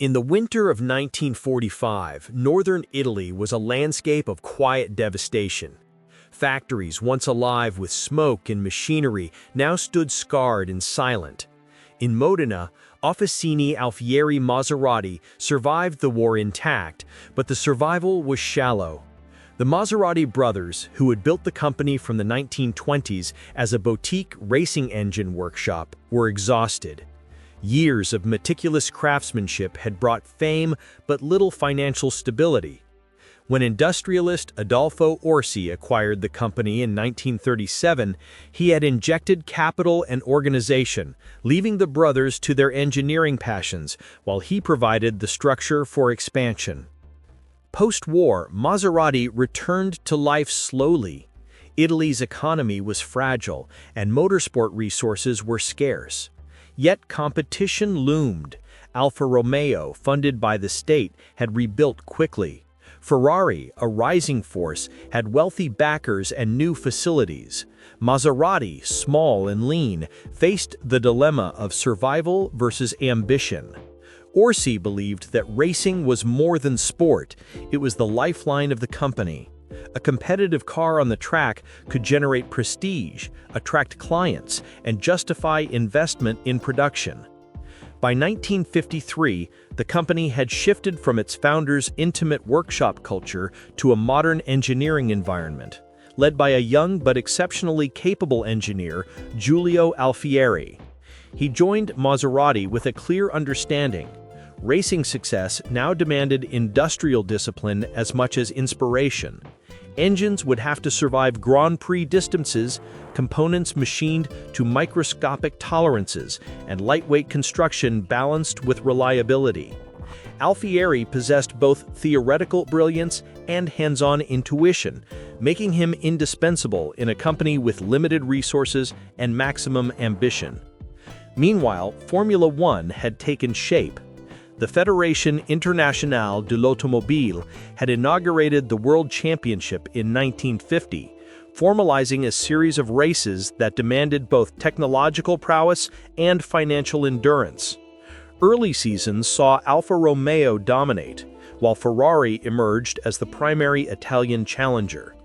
In the winter of 1945, northern Italy was a landscape of quiet devastation. Factories, once alive with smoke and machinery, now stood scarred and silent. In Modena, Officine Alfieri Maserati survived the war intact, but the survival was shallow. The Maserati brothers, who had built the company from the 1920s as a boutique racing engine workshop, were exhausted. Years of meticulous craftsmanship had brought fame but little financial stability. When industrialist Adolfo Orsi acquired the company in 1937, he had injected capital and organization, leaving the brothers to their engineering passions, while he provided the structure for expansion. Post-war, Maserati returned to life slowly. Italy's economy was fragile, and motorsport resources were scarce. Yet competition loomed. Alfa Romeo, funded by the state, had rebuilt quickly. Ferrari, a rising force, had wealthy backers and new facilities. Maserati, small and lean, faced the dilemma of survival versus ambition. Orsi believed that racing was more than sport, it was the lifeline of the company. A competitive car on the track could generate prestige, attract clients, and justify investment in production. By 1953, the company had shifted from its founder's intimate workshop culture to a modern engineering environment, led by a young but exceptionally capable engineer, Giulio Alfieri. He joined Maserati with a clear understanding. Racing success now demanded industrial discipline as much as inspiration. Engines would have to survive Grand Prix distances, components machined to microscopic tolerances, and lightweight construction balanced with reliability. Alfieri possessed both theoretical brilliance and hands-on intuition, making him indispensable in a company with limited resources and maximum ambition. Meanwhile, Formula One had taken shape. The Fédération Internationale de l'Automobile had inaugurated the World Championship in 1950, formalizing a series of races that demanded both technological prowess and financial endurance. Early seasons saw Alfa Romeo dominate, while Ferrari emerged as the primary Italian challenger.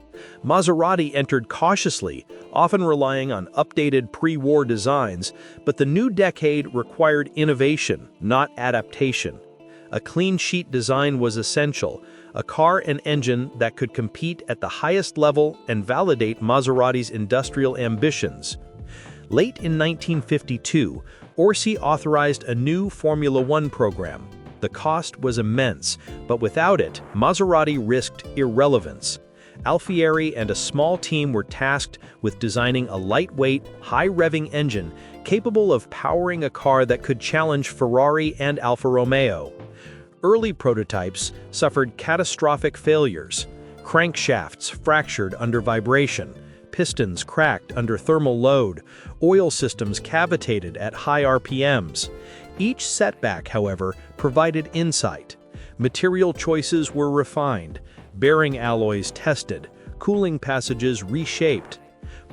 Maserati entered cautiously, often relying on updated pre-war designs, but the new decade required innovation, not adaptation. A clean sheet design was essential, a car and engine that could compete at the highest level and validate Maserati's industrial ambitions. Late in 1952, Orsi authorized a new Formula One program. The cost was immense, but without it, Maserati risked irrelevance. Alfieri and a small team were tasked with designing a lightweight, high-revving engine capable of powering a car that could challenge Ferrari and Alfa Romeo. Early prototypes suffered catastrophic failures. Crankshafts fractured under vibration, pistons cracked under thermal load, oil systems cavitated at high RPMs. Each setback, however, provided insight. Material choices were refined, bearing alloys tested, cooling passages reshaped.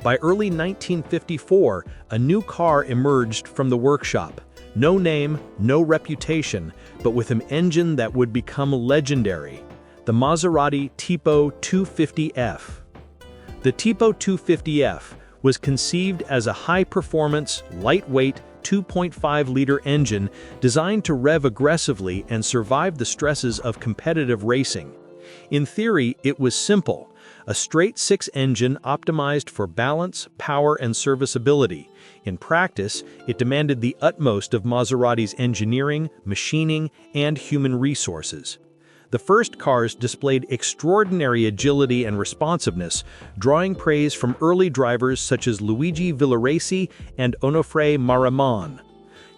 By early 1954, a new car emerged from the workshop. No name, no reputation, but with an engine that would become legendary: the Maserati Tipo 250F. The Tipo 250F was conceived as a high-performance, lightweight, 2.5-liter engine designed to rev aggressively and survive the stresses of competitive racing. In theory, it was simple: a straight-six engine optimized for balance, power, and serviceability. In practice, it demanded the utmost of Maserati's engineering, machining, and human resources. The first cars displayed extraordinary agility and responsiveness, drawing praise from early drivers such as Luigi Villoresi and Onofre Mariman.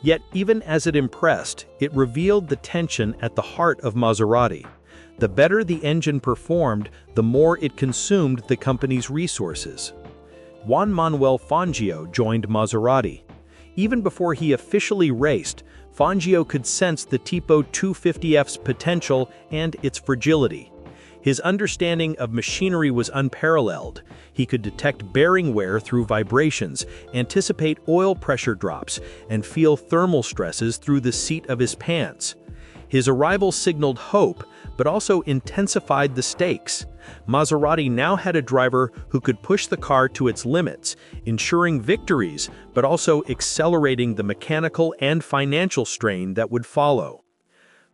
Yet, even as it impressed, it revealed the tension at the heart of Maserati. The better the engine performed, the more it consumed the company's resources. Juan Manuel Fangio joined Maserati. Even before he officially raced, Fangio could sense the Tipo 250F's potential and its fragility. His understanding of machinery was unparalleled. He could detect bearing wear through vibrations, anticipate oil pressure drops, and feel thermal stresses through the seat of his pants. His arrival signaled hope, but also intensified the stakes. Maserati now had a driver who could push the car to its limits, ensuring victories, but also accelerating the mechanical and financial strain that would follow.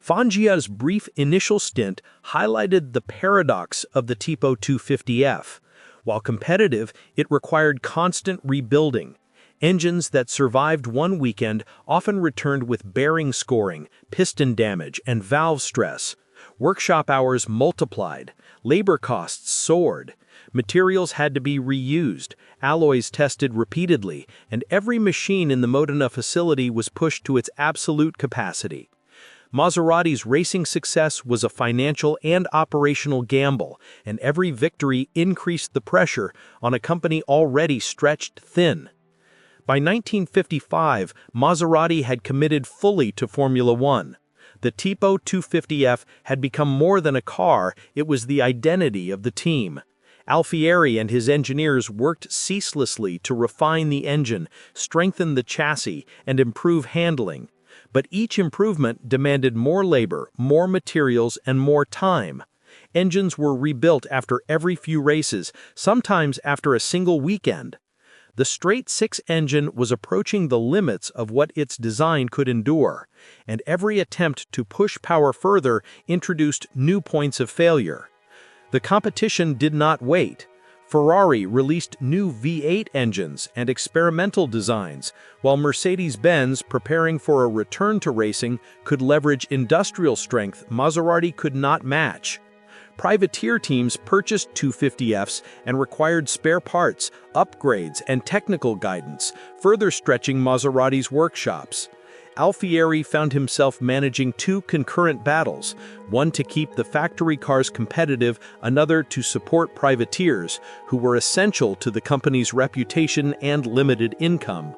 Fangio's brief initial stint highlighted the paradox of the Tipo 250F. While competitive, it required constant rebuilding. Engines that survived one weekend often returned with bearing scoring, piston damage, and valve stress. Workshop hours multiplied, labor costs soared, materials had to be reused, alloys tested repeatedly, and every machine in the Modena facility was pushed to its absolute capacity. Maserati's racing success was a financial and operational gamble, and every victory increased the pressure on a company already stretched thin. By 1955, Maserati had committed fully to Formula One. The Tipo 250F had become more than a car, it was the identity of the team. Alfieri and his engineers worked ceaselessly to refine the engine, strengthen the chassis, and improve handling. But each improvement demanded more labor, more materials, and more time. Engines were rebuilt after every few races, sometimes after a single weekend. The straight-six engine was approaching the limits of what its design could endure, and every attempt to push power further introduced new points of failure. The competition did not wait. Ferrari released new V8 engines and experimental designs, while Mercedes-Benz, preparing for a return to racing, could leverage industrial strength Maserati could not match. Privateer teams purchased 250Fs and required spare parts, upgrades, and technical guidance, further stretching Maserati's workshops. Alfieri found himself managing two concurrent battles, one to keep the factory cars competitive, another to support privateers, who were essential to the company's reputation and limited income.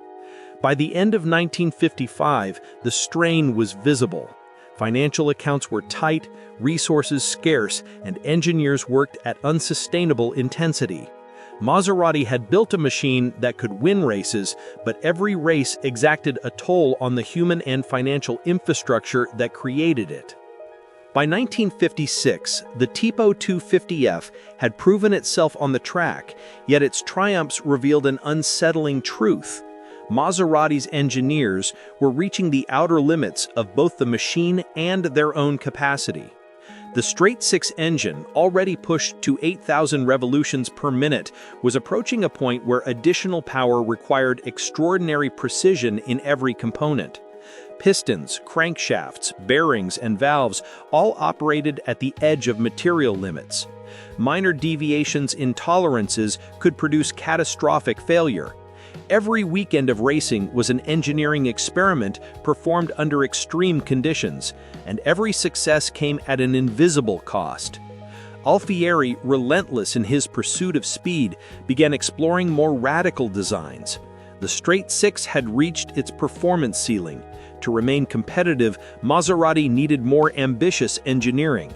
By the end of 1955, the strain was visible. Financial accounts were tight, resources scarce, and engineers worked at unsustainable intensity. Maserati had built a machine that could win races, but every race exacted a toll on the human and financial infrastructure that created it. By 1956, the Tipo 250F had proven itself on the track, yet its triumphs revealed an unsettling truth. Maserati's engineers were reaching the outer limits of both the machine and their own capacity. The straight-six engine, already pushed to 8,000 revolutions per minute, was approaching a point where additional power required extraordinary precision in every component. Pistons, crankshafts, bearings, and valves all operated at the edge of material limits. Minor deviations in tolerances could produce catastrophic failure. Every weekend of racing was an engineering experiment performed under extreme conditions, and every success came at an invisible cost. Alfieri, relentless in his pursuit of speed, began exploring more radical designs. The straight-six had reached its performance ceiling. To remain competitive, Maserati needed more ambitious engineering.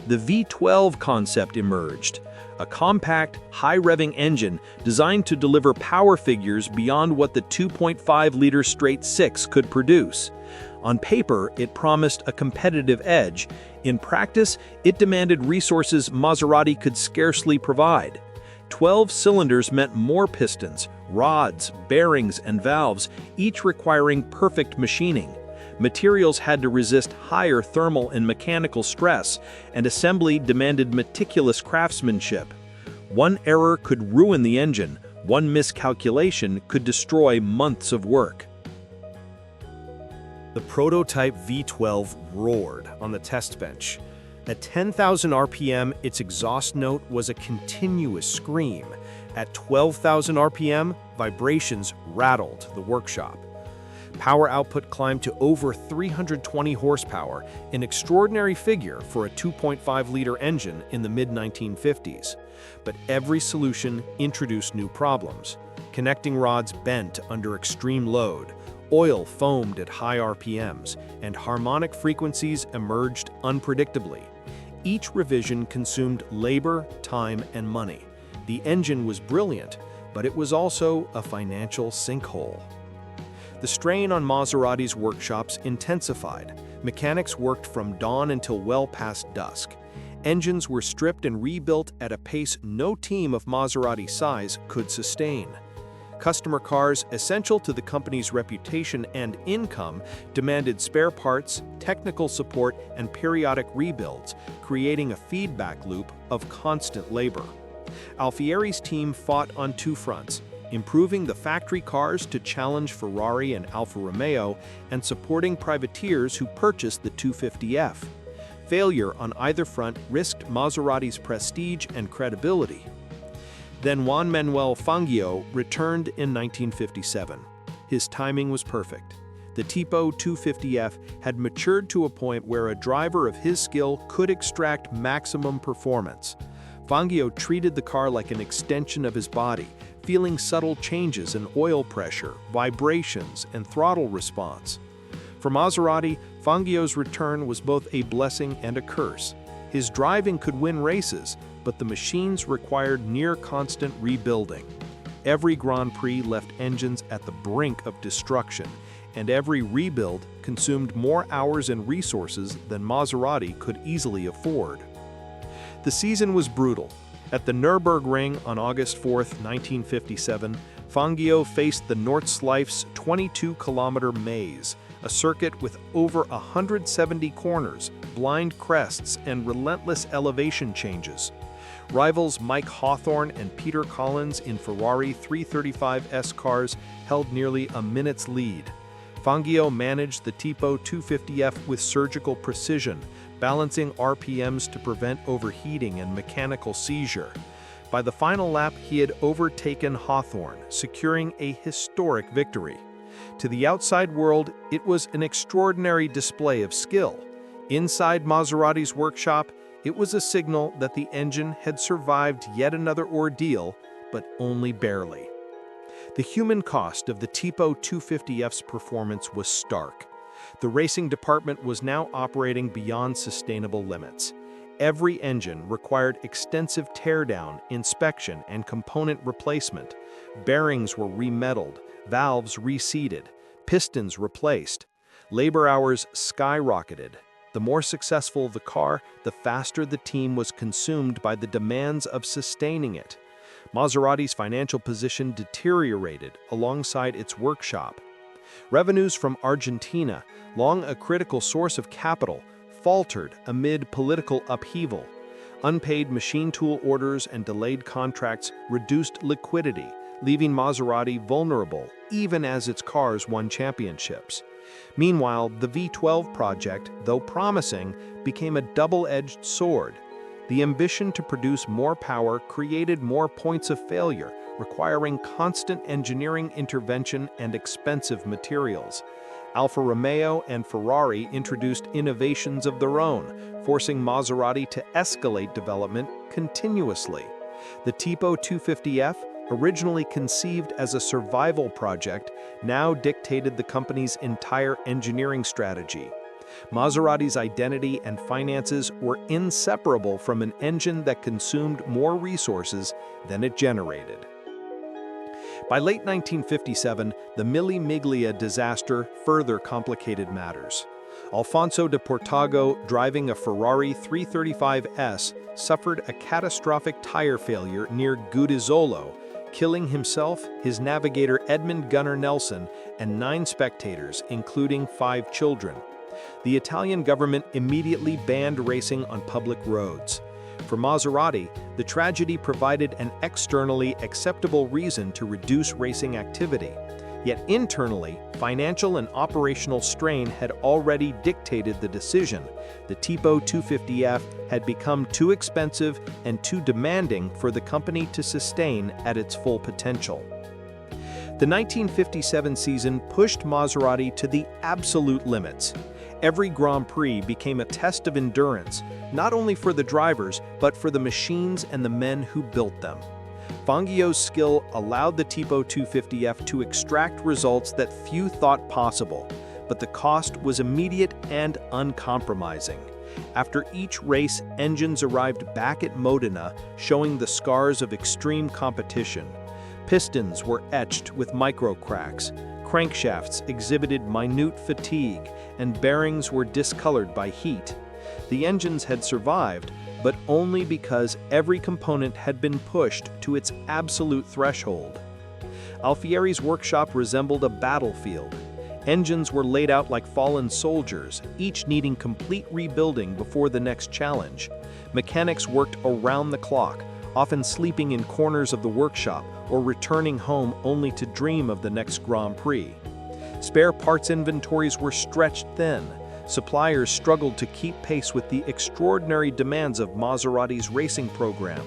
The V12 concept emerged, a compact, high-revving engine designed to deliver power figures beyond what the 2.5-liter straight-six could produce. On paper, it promised a competitive edge. In practice, it demanded resources Maserati could scarcely provide. 12 cylinders meant more pistons, rods, bearings, and valves, each requiring perfect machining. Materials had to resist higher thermal and mechanical stress, and assembly demanded meticulous craftsmanship. One error could ruin the engine, one miscalculation could destroy months of work. The prototype V12 roared on the test bench. At 10,000 RPM, its exhaust note was a continuous scream. At 12,000 RPM, vibrations rattled the workshop. Power output climbed to over 320 horsepower, an extraordinary figure for a 2.5-liter engine in the mid-1950s. But every solution introduced new problems. Connecting rods bent under extreme load, oil foamed at high RPMs, and harmonic frequencies emerged unpredictably. Each revision consumed labor, time, and money. The engine was brilliant, but it was also a financial sinkhole. The strain on Maserati's workshops intensified. Mechanics worked from dawn until well past dusk. Engines were stripped and rebuilt at a pace no team of Maserati size could sustain. Customer cars, essential to the company's reputation and income, demanded spare parts, technical support, and periodic rebuilds, creating a feedback loop of constant labor. Alfieri's team fought on two fronts: improving the factory cars to challenge Ferrari and Alfa Romeo, and supporting privateers who purchased the 250F. Failure on either front risked Maserati's prestige and credibility. Then Juan Manuel Fangio returned in 1957. His timing was perfect. The Tipo 250F had matured to a point where a driver of his skill could extract maximum performance. Fangio treated the car like an extension of his body, feeling subtle changes in oil pressure, vibrations, and throttle response. For Maserati, Fangio's return was both a blessing and a curse. His driving could win races, but the machines required near-constant rebuilding. Every Grand Prix left engines at the brink of destruction, and every rebuild consumed more hours and resources than Maserati could easily afford. The season was brutal. At the Nürburgring on August 4, 1957, Fangio faced the Nordschleif's 22-kilometer maze, a circuit with over 170 corners, blind crests, and relentless elevation changes. Rivals Mike Hawthorne and Peter Collins in Ferrari 335S cars held nearly a minute's lead. Fangio managed the Tipo 250F with surgical precision, balancing RPMs to prevent overheating and mechanical seizure. By the final lap, he had overtaken Hawthorne, securing a historic victory. To the outside world, it was an extraordinary display of skill. Inside Maserati's workshop, it was a signal that the engine had survived yet another ordeal, but only barely. The human cost of the Tipo 250F's performance was stark. The racing department was now operating beyond sustainable limits. Every engine required extensive teardown, inspection, and component replacement. Bearings were remetaled, valves reseated, pistons replaced. Labor hours skyrocketed. The more successful the car, the faster the team was consumed by the demands of sustaining it. Maserati's financial position deteriorated alongside its workshop. Revenues from Argentina, long a critical source of capital, faltered amid political upheaval. Unpaid machine tool orders and delayed contracts reduced liquidity, leaving Maserati vulnerable even as its cars won championships. Meanwhile, the V12 project, though promising, became a double-edged sword. The ambition to produce more power created more points of failure, requiring constant engineering intervention and expensive materials. Alfa Romeo and Ferrari introduced innovations of their own, forcing Maserati to escalate development continuously. The Tipo 250F, originally conceived as a survival project, now dictated the company's entire engineering strategy. Maserati's identity and finances were inseparable from an engine that consumed more resources than it generated. By late 1957, the Mille Miglia disaster further complicated matters. Alfonso de Portago, driving a Ferrari 335S, suffered a catastrophic tire failure near Gudizolo, killing himself, his navigator Edmund Gunnar Nelson, and 9 spectators, including 5 children. The Italian government immediately banned racing on public roads. For Maserati, the tragedy provided an externally acceptable reason to reduce racing activity. Yet internally, financial and operational strain had already dictated the decision. The Tipo 250F had become too expensive and too demanding for the company to sustain at its full potential. The 1957 season pushed Maserati to the absolute limits. Every Grand Prix became a test of endurance, not only for the drivers, but for the machines and the men who built them. Fangio's skill allowed the Tipo 250F to extract results that few thought possible, but the cost was immediate and uncompromising. After each race, engines arrived back at Modena, showing the scars of extreme competition. Pistons were etched with micro cracks. Crankshafts exhibited minute fatigue, and bearings were discolored by heat. The engines had survived, but only because every component had been pushed to its absolute threshold. Alfieri's workshop resembled a battlefield. Engines were laid out like fallen soldiers, each needing complete rebuilding before the next challenge. Mechanics worked around the clock, often sleeping in corners of the workshop or returning home only to dream of the next Grand Prix. Spare parts inventories were stretched thin. Suppliers struggled to keep pace with the extraordinary demands of Maserati's racing program.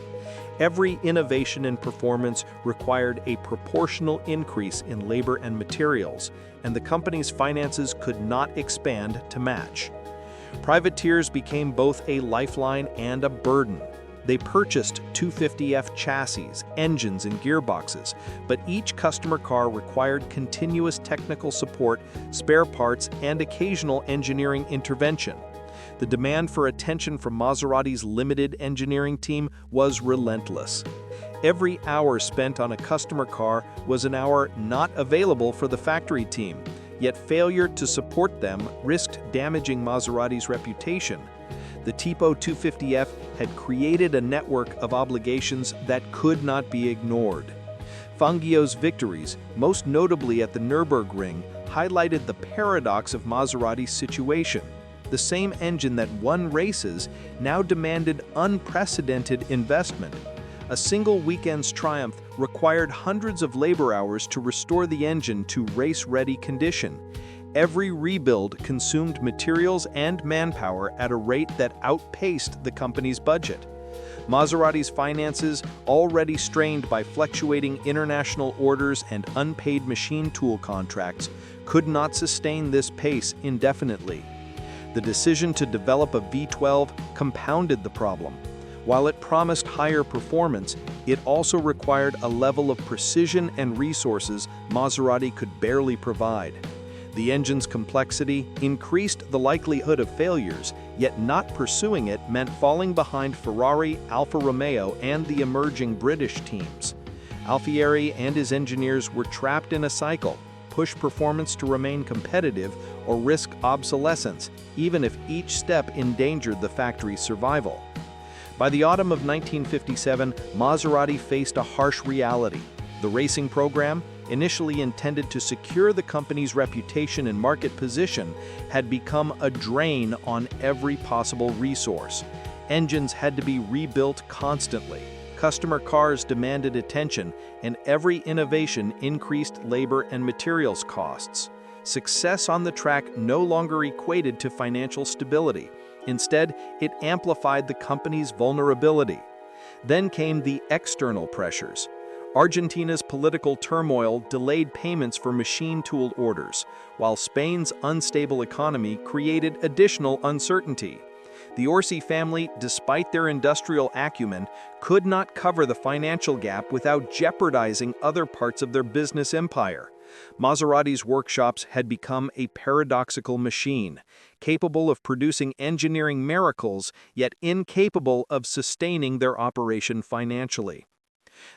Every innovation in performance required a proportional increase in labor and materials, and the company's finances could not expand to match. Privateers became both a lifeline and a burden. They purchased 250F chassis, engines, and gearboxes, but each customer car required continuous technical support, spare parts, and occasional engineering intervention. The demand for attention from Maserati's limited engineering team was relentless. Every hour spent on a customer car was an hour not available for the factory team, yet failure to support them risked damaging Maserati's reputation. The Tipo 250F had created a network of obligations that could not be ignored. Fangio's victories, most notably at the Nürburgring, highlighted the paradox of Maserati's situation. The same engine that won races now demanded unprecedented investment. A single weekend's triumph required hundreds of labor hours to restore the engine to race-ready condition. Every rebuild consumed materials and manpower at a rate that outpaced the company's budget. Maserati's finances, already strained by fluctuating international orders and unpaid machine tool contracts, could not sustain this pace indefinitely. The decision to develop a V12 compounded the problem. While it promised higher performance, it also required a level of precision and resources Maserati could barely provide. The engine's complexity increased the likelihood of failures, yet not pursuing it meant falling behind Ferrari, Alfa Romeo, and the emerging British teams. Alfieri and his engineers were trapped in a cycle: push performance to remain competitive or risk obsolescence, even if each step endangered the factory's survival. By the autumn of 1957, Maserati faced a harsh reality. The racing program, initially intended to secure the company's reputation and market position, had become a drain on every possible resource. Engines had to be rebuilt constantly. Customer cars demanded attention, and every innovation increased labor and materials costs. Success on the track no longer equated to financial stability. Instead, it amplified the company's vulnerability. Then came the external pressures. Argentina's political turmoil delayed payments for machine tool orders, while Spain's unstable economy created additional uncertainty. The Orsi family, despite their industrial acumen, could not cover the financial gap without jeopardizing other parts of their business empire. Maserati's workshops had become a paradoxical machine, capable of producing engineering miracles, yet incapable of sustaining their operation financially.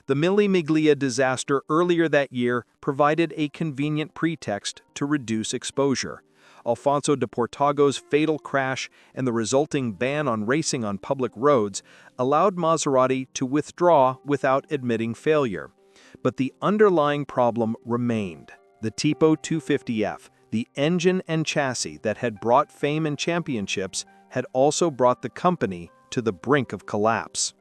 The Mille Miglia disaster earlier that year provided a convenient pretext to reduce exposure. Alfonso de Portago's fatal crash and the resulting ban on racing on public roads allowed Maserati to withdraw without admitting failure. But the underlying problem remained. The Tipo 250F, the engine and chassis that had brought fame and championships, had also brought the company to the brink of collapse.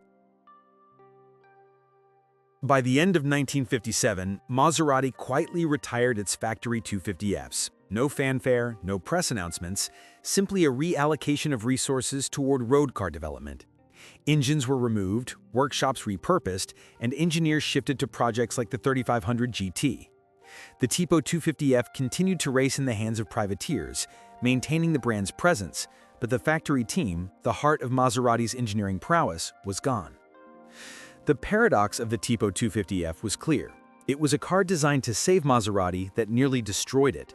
By the end of 1957, Maserati quietly retired its factory 250Fs. No fanfare, no press announcements, simply a reallocation of resources toward road car development. Engines were removed, workshops repurposed, and engineers shifted to projects like the 3500 GT. The Tipo 250F continued to race in the hands of privateers, maintaining the brand's presence, but the factory team, the heart of Maserati's engineering prowess, was gone. The paradox of the Tipo 250F was clear. It was a car designed to save Maserati that nearly destroyed it.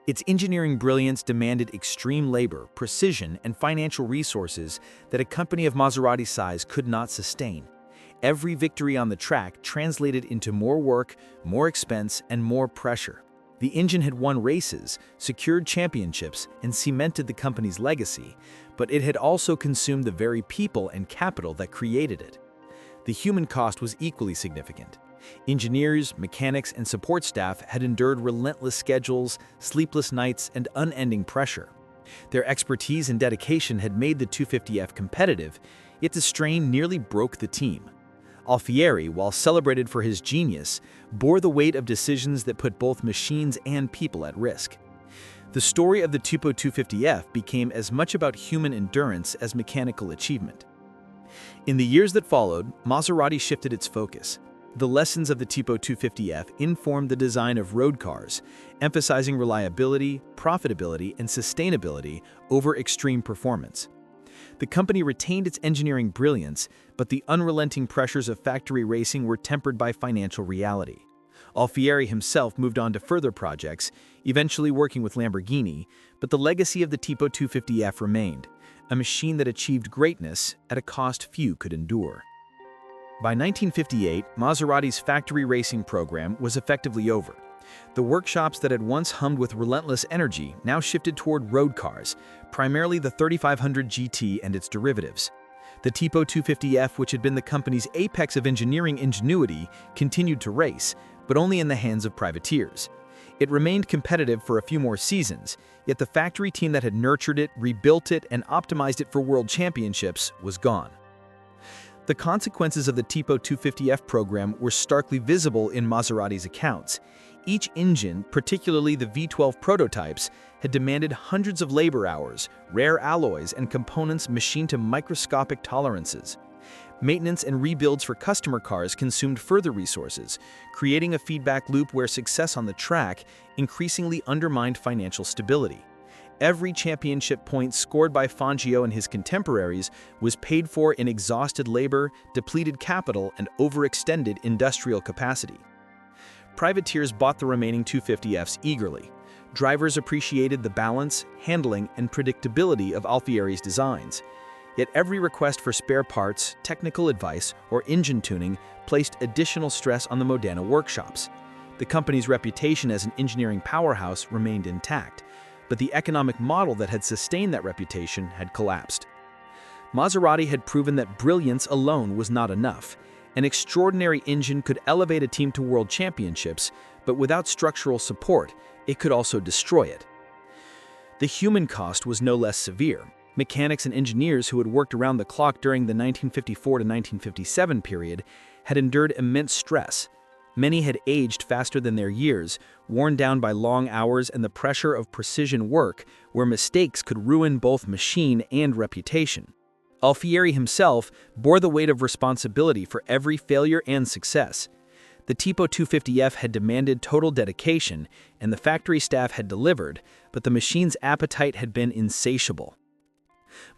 Its engineering brilliance demanded extreme labor, precision, and financial resources that a company of Maserati's size could not sustain. Every victory on the track translated into more work, more expense, and more pressure. The engine had won races, secured championships, and cemented the company's legacy, but it had also consumed the very people and capital that created it. The human cost was equally significant. Engineers, mechanics, and support staff had endured relentless schedules, sleepless nights, and unending pressure. Their expertise and dedication had made the 250F competitive, yet the strain nearly broke the team. Alfieri, while celebrated for his genius, bore the weight of decisions that put both machines and people at risk. The story of the Tipo 250F became as much about human endurance as mechanical achievement. In the years that followed, Maserati shifted its focus. The lessons of the Tipo 250F informed the design of road cars, emphasizing reliability, profitability, and sustainability over extreme performance. The company retained its engineering brilliance, but the unrelenting pressures of factory racing were tempered by financial reality. Alfieri himself moved on to further projects, eventually working with Lamborghini, but the legacy of the Tipo 250F remained, a machine that achieved greatness at a cost few could endure. By 1958, Maserati's factory racing program was effectively over. The workshops that had once hummed with relentless energy now shifted toward road cars, primarily the 3500 GT and its derivatives. The Tipo 250F, which had been the company's apex of engineering ingenuity, continued to race, but only in the hands of privateers. It remained competitive for a few more seasons, yet the factory team that had nurtured it, rebuilt it, and optimized it for world championships was gone. The consequences of the Tipo 250F program were starkly visible in Maserati's accounts. Each engine, particularly the V12 prototypes, had demanded hundreds of labor hours, rare alloys, and components machined to microscopic tolerances. Maintenance and rebuilds for customer cars consumed further resources, creating a feedback loop where success on the track increasingly undermined financial stability. Every championship point scored by Fangio and his contemporaries was paid for in exhausted labor, depleted capital, and overextended industrial capacity. Privateers bought the remaining 250Fs eagerly. Drivers appreciated the balance, handling, and predictability of Alfieri's designs. Yet every request for spare parts, technical advice, or engine tuning placed additional stress on the Modena workshops. The company's reputation as an engineering powerhouse remained intact, but the economic model that had sustained that reputation had collapsed. Maserati had proven that brilliance alone was not enough. An extraordinary engine could elevate a team to world championships, but without structural support, it could also destroy it. The human cost was no less severe. Mechanics and engineers who had worked around the clock during the 1954 to 1957 period had endured immense stress. Many had aged faster than their years, worn down by long hours and the pressure of precision work, where mistakes could ruin both machine and reputation. Alfieri himself bore the weight of responsibility for every failure and success. The Tipo 250F had demanded total dedication, and the factory staff had delivered, but the machine's appetite had been insatiable.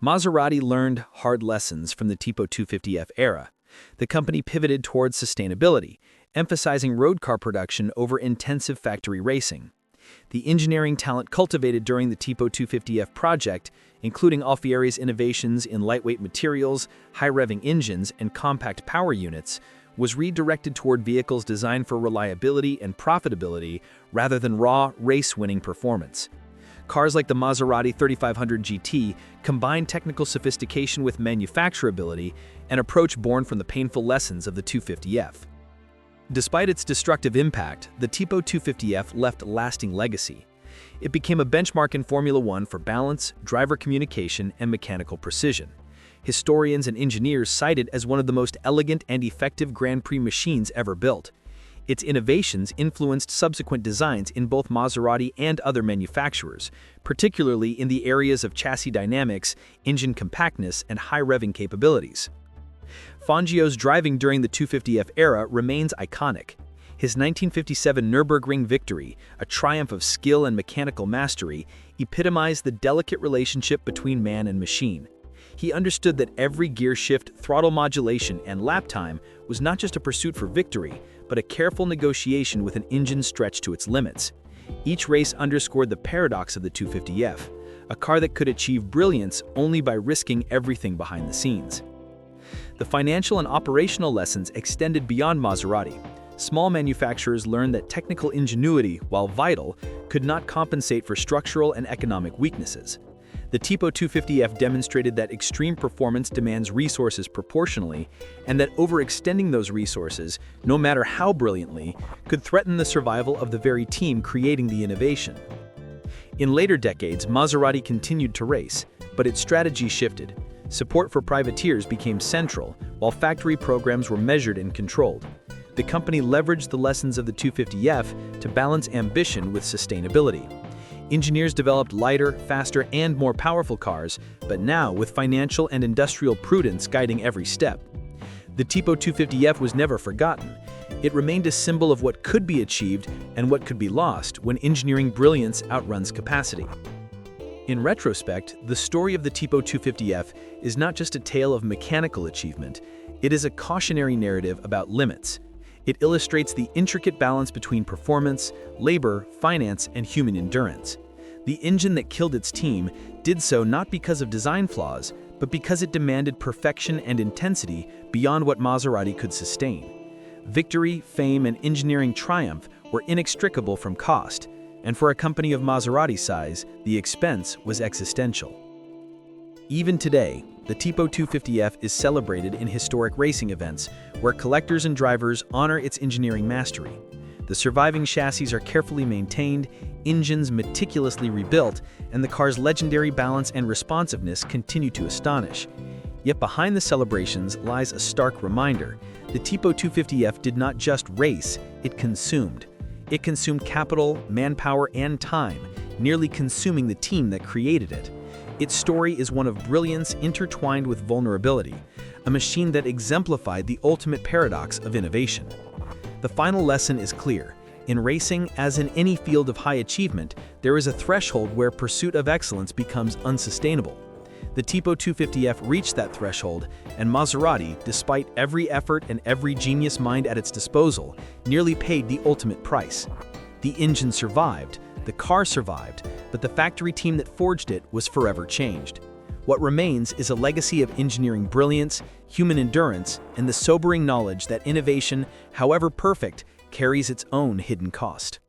Maserati learned hard lessons from the Tipo 250F era. The company pivoted towards sustainability, emphasizing road car production over intensive factory racing. The engineering talent cultivated during the Tipo 250F project, including Alfieri's innovations in lightweight materials, high-revving engines, and compact power units, was redirected toward vehicles designed for reliability and profitability rather than raw, race-winning performance. Cars like the Maserati 3500 GT combined technical sophistication with manufacturability, an approach born from the painful lessons of the 250F. Despite its destructive impact, the Tipo 250F left a lasting legacy. It became a benchmark in Formula One for balance, driver communication, and mechanical precision. Historians and engineers cite it as one of the most elegant and effective Grand Prix machines ever built. Its innovations influenced subsequent designs in both Maserati and other manufacturers, particularly in the areas of chassis dynamics, engine compactness, and high-revving capabilities. Fangio's driving during the 250F era remains iconic. His 1957 Nürburgring victory, a triumph of skill and mechanical mastery, epitomized the delicate relationship between man and machine. He understood that every gear shift, throttle modulation, and lap time was not just a pursuit for victory, but a careful negotiation with an engine stretched to its limits. Each race underscored the paradox of the 250F, a car that could achieve brilliance only by risking everything behind the scenes. The financial and operational lessons extended beyond Maserati. Small manufacturers learned that technical ingenuity, while vital, could not compensate for structural and economic weaknesses. The Tipo 250F demonstrated that extreme performance demands resources proportionally, and that overextending those resources, no matter how brilliantly, could threaten the survival of the very team creating the innovation. In later decades, Maserati continued to race, but its strategy shifted. Support for privateers became central, while factory programs were measured and controlled. The company leveraged the lessons of the 250F to balance ambition with sustainability. Engineers developed lighter, faster, and more powerful cars, but now with financial and industrial prudence guiding every step. The Tipo 250F was never forgotten. It remained a symbol of what could be achieved and what could be lost when engineering brilliance outruns capacity. In retrospect, the story of the Tipo 250F is not just a tale of mechanical achievement, it is a cautionary narrative about limits. It illustrates the intricate balance between performance, labor, finance, and human endurance. The engine that killed its team did so not because of design flaws, but because it demanded perfection and intensity beyond what Maserati could sustain. Victory, fame, and engineering triumph were inextricable from cost, and for a company of Maserati's size, the expense was existential. Even today, the Tipo 250F is celebrated in historic racing events where collectors and drivers honor its engineering mastery. The surviving chassis are carefully maintained, engines meticulously rebuilt, and the car's legendary balance and responsiveness continue to astonish. Yet behind the celebrations lies a stark reminder: the Tipo 250F did not just race, it consumed. It consumed capital, manpower, and time, nearly consuming the team that created it. Its story is one of brilliance intertwined with vulnerability, a machine that exemplified the ultimate paradox of innovation. The final lesson is clear. In racing, as in any field of high achievement, there is a threshold where pursuit of excellence becomes unsustainable. The Tipo 250F reached that threshold, and Maserati, despite every effort and every genius mind at its disposal, nearly paid the ultimate price. The engine survived, the car survived, but the factory team that forged it was forever changed. What remains is a legacy of engineering brilliance, human endurance, and the sobering knowledge that innovation, however perfect, carries its own hidden cost.